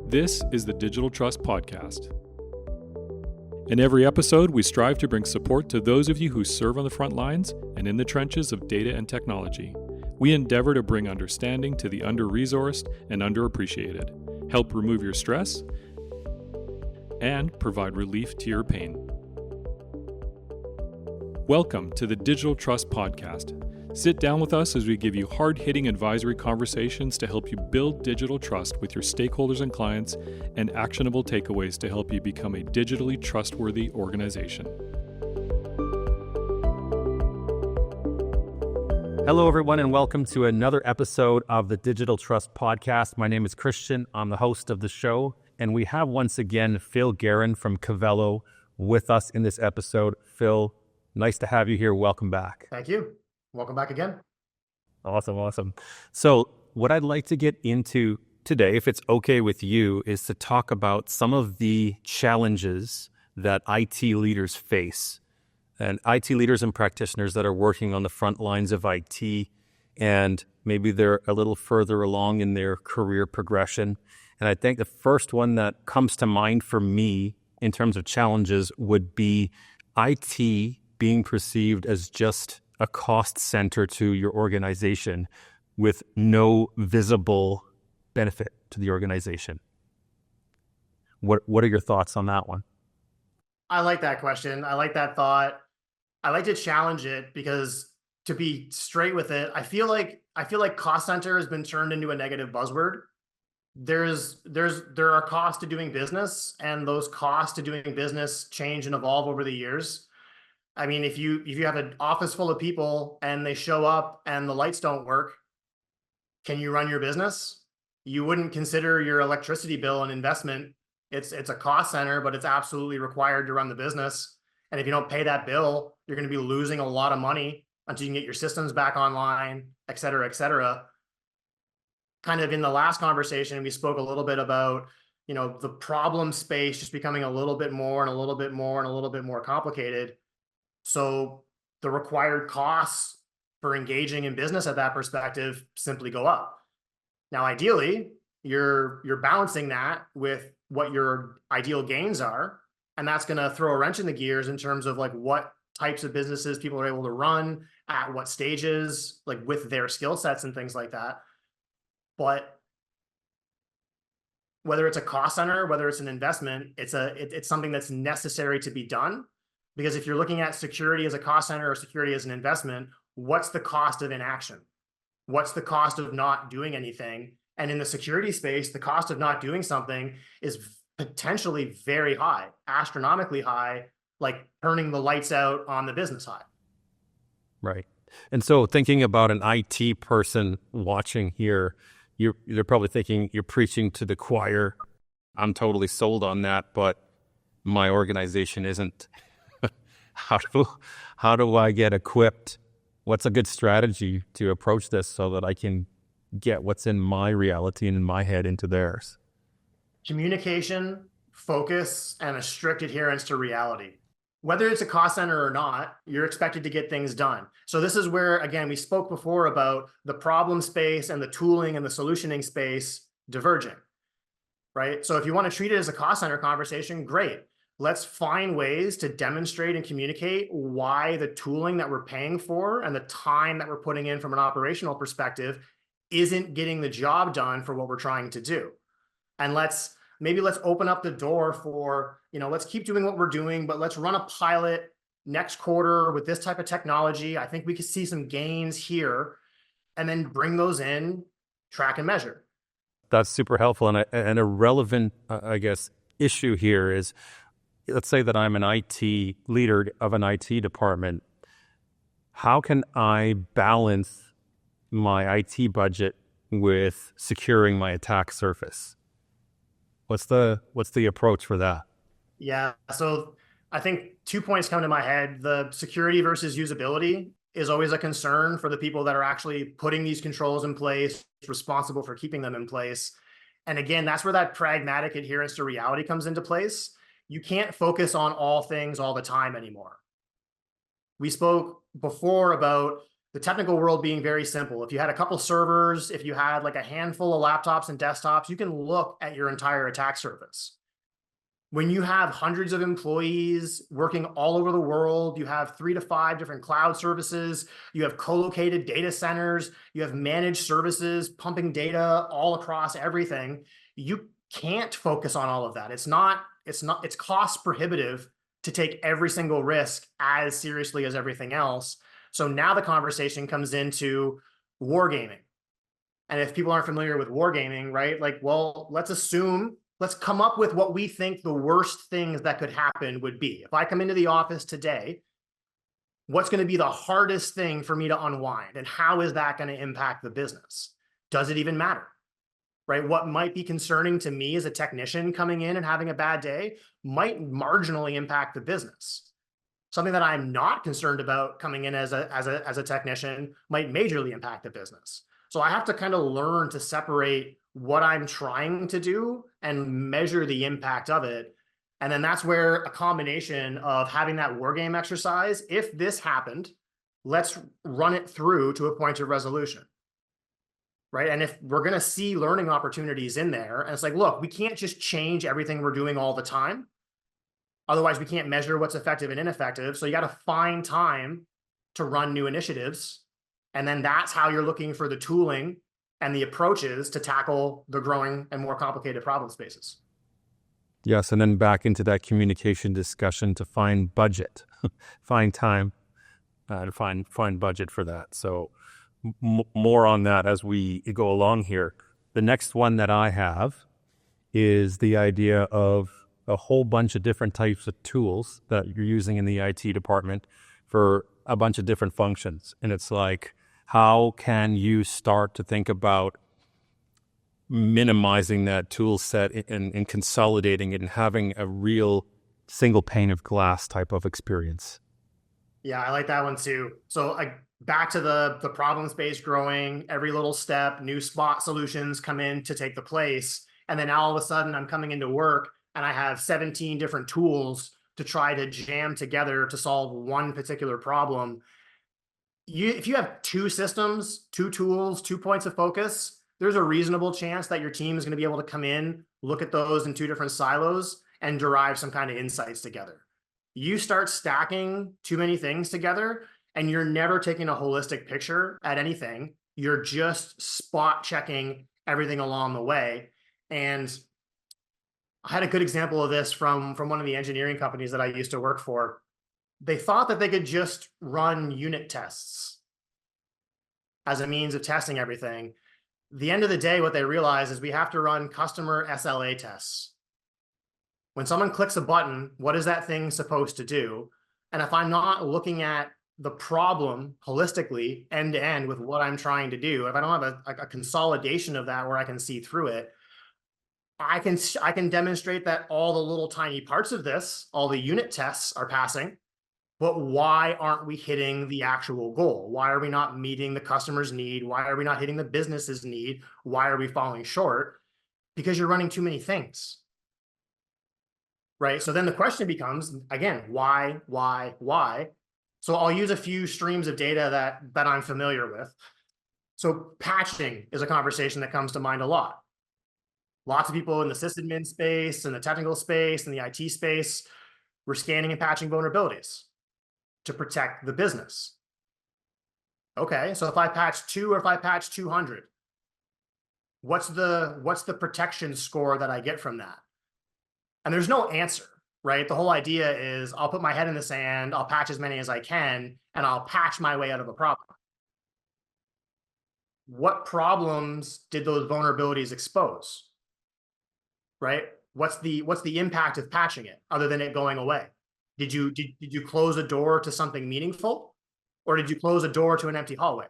This is the Digital Trust Podcast. In every episode, we strive to bring support to those of you who serve on the front lines and in the trenches of data and technology. We endeavor to bring understanding to the under-resourced and underappreciated, help remove your stress, and provide relief to your pain. Welcome to the Digital Trust Podcast. Sit down with us as we give you hard-hitting advisory conversations to help you build digital trust with your stakeholders and clients, and actionable takeaways to help you become a digitally trustworthy organization. Hello, everyone, and welcome to another episode of the Digital Trust Podcast. My name is Christian. I'm the host of the show, and we have once again Phil Guerin from Cavelo with us in this episode. Phil, nice to have you here. Welcome back. Thank you. Welcome back again. Awesome. So what I'd like to get into today, if it's okay with you, is to talk about some of the challenges that IT leaders face, and IT leaders and practitioners that are working on the front lines of IT, and maybe they're a little further along in their career progression. And I think the first one that comes to mind for me in terms of challenges would be IT being perceived as just a cost center to your organization with no visible benefit to the organization. What are your thoughts on that one? I like that question. I like that thought. I like to challenge it because, to be straight with it, I feel like cost center has been turned into a negative buzzword. There are costs to doing business, and those costs to doing business change and evolve over the years. I mean, if you have an office full of people and they show up and the lights don't work, can you run your business? You wouldn't consider your electricity bill an investment. It's a cost center, but it's absolutely required to run the business. And if you don't pay that bill, you're going to be losing a lot of money until you can get your systems back online, et cetera, et cetera. Kind of in the last conversation, we spoke a little bit about, the problem space just becoming a little bit more and a little bit more and a little bit more complicated. So the required costs for engaging in business at that perspective simply go up. Now, ideally, you're balancing that with what your ideal gains are, and that's going to throw a wrench in the gears in terms of like what types of businesses people are able to run at what stages, like with their skill sets and things like that. But whether it's a cost center, whether it's an investment, it's something that's necessary to be done. Because if you're looking at security as a cost center or security as an investment, what's the cost of inaction? What's the cost of not doing anything? And in the security space, the cost of not doing something is potentially very high, astronomically high, like turning the lights out on the business side. Right. And so thinking about an IT person watching here, they're probably thinking you're preaching to the choir. I'm totally sold on that, but my organization isn't. How do I get equipped? What's a good strategy to approach this so that I can get what's in my reality and in my head into theirs? Communication, focus, and a strict adherence to reality. Whether it's a cost center or not, you're expected to get things done. So this is where, again, we spoke before about the problem space and the tooling and the solutioning space diverging, right? So if you want to treat it as a cost center conversation, great. Let's find ways to demonstrate and communicate why the tooling that we're paying for and the time that we're putting in from an operational perspective isn't getting the job done for what we're trying to do. And let's open up the door for, let's keep doing what we're doing, but let's run a pilot next quarter with this type of technology. I think we could see some gains here, and then bring those in, track and measure. That's super helpful. And a relevant, issue here is, let's say that I'm an IT leader of an IT department. How can I balance my IT budget with securing my attack surface? What's the approach for that? Yeah, so I think 2 points come to my head. The security versus usability is always a concern for the people that are actually putting these controls in place, responsible for keeping them in place. And again, that's where that pragmatic adherence to reality comes into place. You can't focus on all things all the time anymore. We spoke before about The technical world being very simple. If you had a couple servers, if you had like a handful of laptops and desktops, you can look at your entire attack surface. When you have hundreds of employees working all over the world, you have 3 to 5 different cloud services, you have co-located data centers, you have managed services pumping data all across everything. You can't focus on all of that. It's cost prohibitive to take every single risk as seriously as everything else. So now the conversation comes into wargaming. And if people aren't familiar with wargaming, right? Like, well, let's come up with what we think the worst things that could happen would be. If I come into the office today, what's going to be the hardest thing for me to unwind? And how is that going to impact the business? Does it even matter? Right? What might be concerning to me as a technician coming in and having a bad day might marginally impact the business. Something that I'm not concerned about coming in as a technician might majorly impact the business. So I have to kind of learn to separate what I'm trying to do and measure the impact of it. And then that's where a combination of having that war game exercise, if this happened, let's run it through to a point of resolution. Right. And if we're going to see learning opportunities in there, and it's like, look, we can't just change everything we're doing all the time. Otherwise, we can't measure what's effective and ineffective. So you got to find time to run new initiatives. And then that's how you're looking for the tooling and the approaches to tackle the growing and more complicated problem spaces. Yes, and then back into that communication discussion to find budget, find time to find budget for that. So more on that as we go along here. The next one that I have is the idea of a whole bunch of different types of tools that you're using in the IT department for a bunch of different functions. And it's like, how can you start to think about minimizing that tool set and consolidating it and having a real single pane of glass type of experience? Yeah, I like that one too. So back to the problem space growing, every little step, new spot solutions come in to take the place. And then all of a sudden I'm coming into work and I have 17 different tools to try to jam together to solve one particular problem. If you have 2 systems, 2 tools, 2 points of focus, there's a reasonable chance that your team is going to be able to come in, look at those in 2 different silos and derive some kind of insights together. You start stacking too many things together and you're never taking a holistic picture at anything. You're just spot checking everything along the way. And I had a good example of this from one of the engineering companies that I used to work for. They thought that they could just run unit tests as a means of testing everything. The end of the day, what they realize is we have to run customer SLA tests. When someone clicks a button, what is that thing supposed to do? And if I'm not looking at the problem holistically, end to end with what I'm trying to do, if I don't have a consolidation of that where I can see through it, I can demonstrate that all the little tiny parts of this, all the unit tests are passing, but why aren't we hitting the actual goal? Why are we not meeting the customer's need? Why are we not hitting the business's need? Why are we falling short? Because you're running too many things. Right? So then the question becomes, again, why? So I'll use a few streams of data that I'm familiar with. So patching is a conversation that comes to mind a lot. Lots of people in the sysadmin space, in the technical space, in the IT space, we're scanning and patching vulnerabilities to protect the business. Okay, so if I patch 2 or if I patch 200, what's the protection score that I get from that? And there's no answer, right? The whole idea is I'll put my head in the sand, I'll patch as many as I can, and I'll patch my way out of a problem. What problems did those vulnerabilities expose? Right? What's the impact of patching it other than it going away? Did you close a door to something meaningful, or did you close a door to an empty hallway?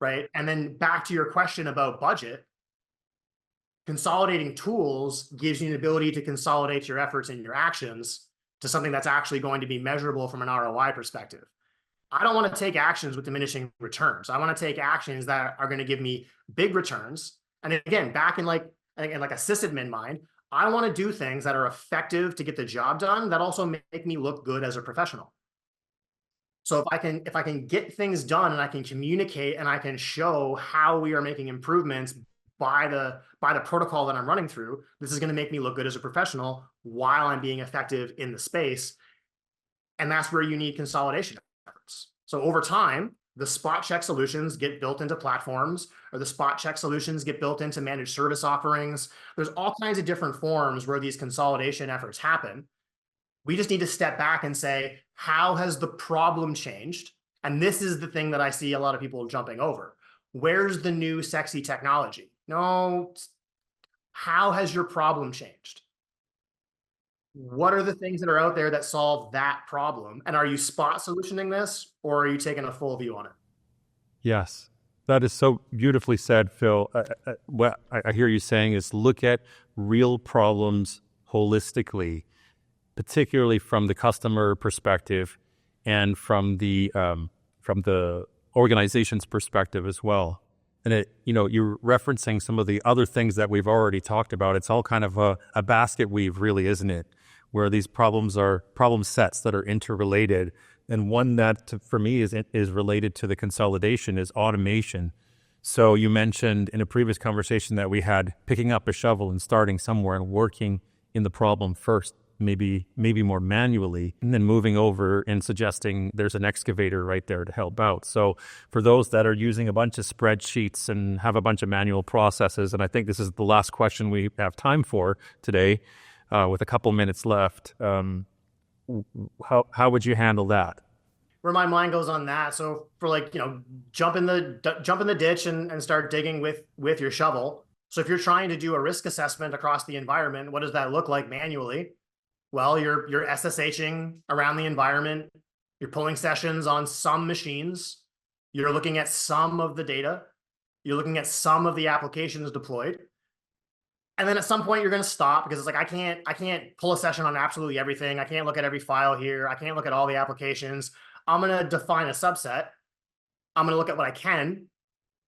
Right? And then back to your question about budget, consolidating tools gives you an ability to consolidate your efforts and your actions to something that's actually going to be measurable from an ROI perspective. I don't want to take actions with diminishing returns. I want to take actions that are going to give me big returns. And again, back in like a sysadmin mind, I want to do things that are effective to get the job done that also make me look good as a professional. So if I can get things done and I can communicate and I can show how we are making improvements by the protocol that I'm running through, this is going to make me look good as a professional while I'm being effective in the space. And that's where you need consolidation efforts. So over time, the spot check solutions get built into platforms, or the spot check solutions get built into managed service offerings. There's all kinds of different forms where these consolidation efforts happen. We just need to step back and say, how has the problem changed? And this is the thing that I see a lot of people jumping over. Where's the new sexy technology? No, how has your problem changed? What are the things that are out there that solve that problem? And are you spot solutioning this, or are you taking a full view on it? Yes, that is so beautifully said, Phil. What I hear you saying is look at real problems holistically, particularly from the customer perspective and from the organization's perspective as well. And you're referencing some of the other things that we've already talked about. It's all kind of a basket weave, really, isn't it? Where these problems are problem sets that are interrelated. And one that, for me, is related to the consolidation is automation. So you mentioned in a previous conversation that we had picking up a shovel and starting somewhere and working in the problem first, maybe more manually, and then moving over and suggesting there's an excavator right there to help out. So for those that are using a bunch of spreadsheets and have a bunch of manual processes, and I think this is the last question we have time for today, with a couple minutes left, how would you handle that? Where my mind goes on that. So for jump in the ditch and start digging with your shovel. So if you're trying to do a risk assessment across the environment, what does that look like manually? Well, you're SSHing around the environment. You're pulling sessions on some machines. You're looking at some of the data. You're looking at some of the applications deployed. And then at some point you're going to stop because it's like, I can't pull a session on absolutely everything. I can't look at every file here. I can't look at all the applications. I'm going to define a subset. I'm going to look at what I can,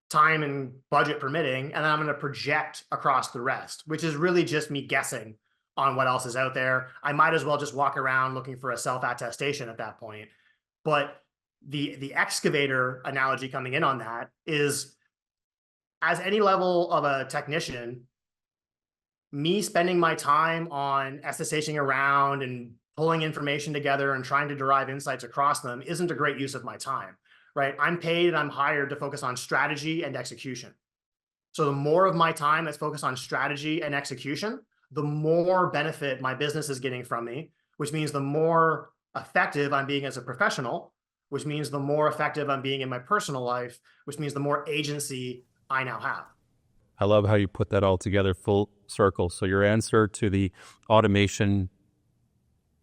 time and budget permitting, and then I'm going to project across the rest, which is really just me guessing on what else is out there. I might as well just walk around looking for a self-attestation at that point. But the excavator analogy coming in on that is, as any level of a technician, me spending my time on SSHing around and pulling information together and trying to derive insights across them isn't a great use of my time, right? I'm paid and I'm hired to focus on strategy and execution. So the more of my time that's focused on strategy and execution, the more benefit my business is getting from me, which means the more effective I'm being as a professional, which means the more effective I'm being in my personal life, which means the more agency I now have. I love how you put that all together full circle. So your answer to the automation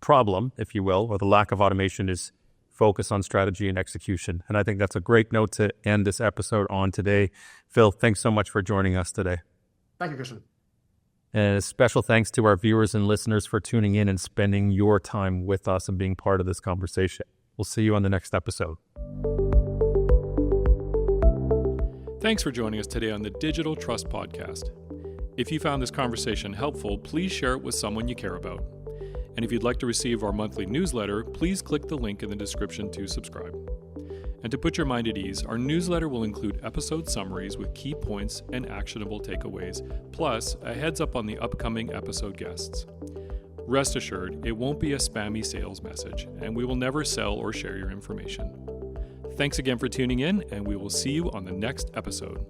problem, if you will, or the lack of automation, is focus on strategy and execution. And I think that's a great note to end this episode on today. Phil, thanks so much for joining us today. Thank you, Christian. And a special thanks to our viewers and listeners for tuning in and spending your time with us and being part of this conversation. We'll see you on the next episode. Thanks for joining us today on the Digital Trust Podcast. If you found this conversation helpful, please share it with someone you care about. And if you'd like to receive our monthly newsletter, please click the link in the description to subscribe. And to put your mind at ease, our newsletter will include episode summaries with key points and actionable takeaways, plus a heads up on the upcoming episode guests. Rest assured, it won't be a spammy sales message, and we will never sell or share your information. Thanks again for tuning in, and we will see you on the next episode.